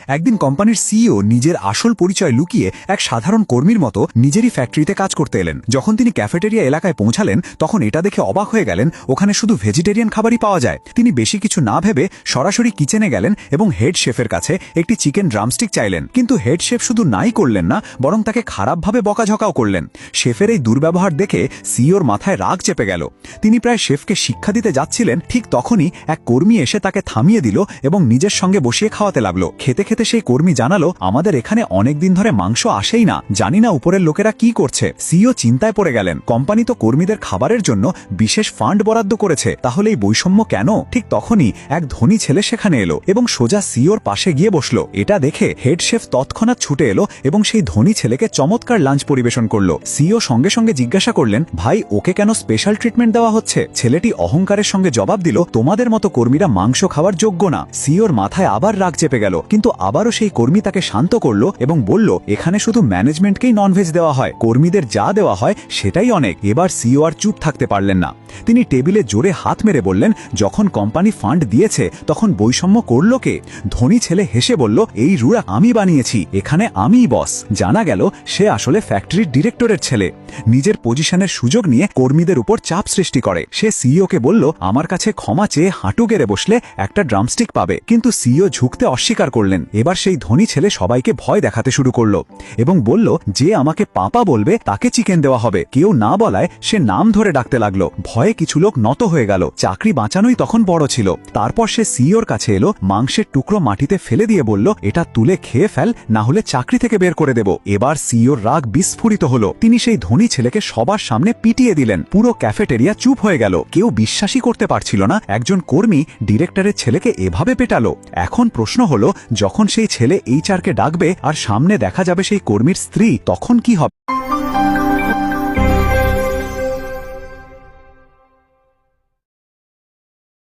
একদিন কোম্পানির সিইও নিজের আসল পরিচয় লুকিয়ে এক সাধারণ কর্মীর মতো নিজেরই ফ্যাক্টরিতে কাজ করতে এলেন। যখন তিনি ক্যাফেটেরিয়া এলাকায় পৌঁছালেন তখন এটা দেখে অবাক হয়ে গেলেন ওখানে শুধু ভেজিটেরিয়ান খাবারই পাওয়া যায়। তিনি বেশি কিছু না ভেবে সরাসরি কিচেনে গেলেন এবং হেড শেফের কাছে একটি চিকেন ড্রামস্টিক চাইলেন। কিন্তু হেড শেফ শুধু নাই করলেন না, বরং তাকে খারাপভাবে বকাঝকাও করলেন। শেফের এই দুর্ব্যবহার দেখে সিইওর মাথায় রাগ চেপে গেল। তিনি প্রায় শেফকে শিক্ষা দিতে যাচ্ছিলেন, ঠিক তখনই এক কর্মী এসে তাকে থামিয়ে দিল এবং নিজের সঙ্গে বসিয়ে খাওয়াতে লাগলো। খেতে খেতে সেই কর্মী জানালো, আমাদের এখানে অনেক দিন ধরে মাংস আসেই না, জানি না উপরের লোকেরা কি করছে। সিইও চিন্তায় পড়ে গেলেন। কোম্পানি তো কর্মীদের খাবারের জন্য বিশেষ ফান্ড বরাদ্দ করেছে, তাহলে এই বৈষম্য কেন? ঠিক তখনই এক ধনী ছেলে সেখানে এলো এবং সোজা সিইওর পাশে গিয়ে বসলো। এটা দেখে হেড শেফ তৎক্ষণাৎ ছুটে এলো এবং সেই ধনী ছেলেকে চমৎকার লাঞ্চ পরিবেশন করলো। সিইও সঙ্গে সঙ্গে জিজ্ঞাসা করলেন, ভাই ওকে কেন স্পেশাল ট্রিটমেন্ট দেওয়া হচ্ছে? ছেলেটি অহংকারের সঙ্গে জবাব দিল, তোমাদের মতো কর্মীরা মাংস খাওয়ার যোগ্য না। সিইওর মাথায় আবার রাগ চেপে গেল, কিন্তু আবারও সেই কর্মী তাকে শান্ত করলো এবং বলল, এখানে শুধু ম্যানেজমেন্টকেই ননভেজ দেওয়া হয়, কর্মীদের যা দেওয়া হয় সেটাই অনেক। এবার সিইও আর চুপ থাকতে পারলেন না। তিনি টেবিলে জোরে হাত মেরে বললেন, যখন কোম্পানি ফান্ড দিয়েছে তখন বৈষম্য করলো কে? ধনী ছেলে হেসে বলল, এই রুড়া আমি বানিয়েছি, এখানে আমিই বস। জানা গেল সে আসলে ফ্যাক্টরির ডিরেক্টরের ছেলে। নিজের পজিশনের সুযোগ নিয়ে কর্মীদের উপর চাপ সৃষ্টি করে। সে সিইওকে বলল, আমার কাছে ক্ষমা চেয়ে হাঁটু গেড়ে বসলে একটা ড্রামস্টিক পাবে। কিন্তু সিইও ঝুঁকতে অস্বীকার করলেন। এবার সেই ধনী ছেলে সবাইকে ভয় দেখাতে শুরু করলো এবং বলল, যে আমাকে পাপা বলবে তাকে চিকেন দেওয়া হবে। কেউ না বলায় সে নাম ধরে ডাকতে লাগলো। ভয়ে কিছু লোক নত হয়ে গেল। চাকরি বাঁচানোই তখন বড় ছিল। তারপর সে সিইওর কাছে এলো, মাংসের টুকরো মাটিতে ফেলে দিয়ে বলল, এটা তুলে খেয়ে ফেল, না হলে চাকরি থেকে বের করে দেব। এবার সিইওর রাগ বিস্ফোরিত হলো। তিনি সেই ধনী ছেলেকে সবার সামনে পিটিয়ে দিলেন। পুরো ক্যাফেটেরিয়া চুপ হয়ে গেল। কেউ বিশ্বাসই করতে পারছিল না একজন কর্মী ডিরেক্টরের ছেলেকে এভাবে পেটালো। এখন প্রশ্ন হলো, যখন সেই ছেলে এইচআরকে ডাকবে আর সামনে দেখা যাবে সেই কর্মীর স্ত্রী, তখন কি হবে?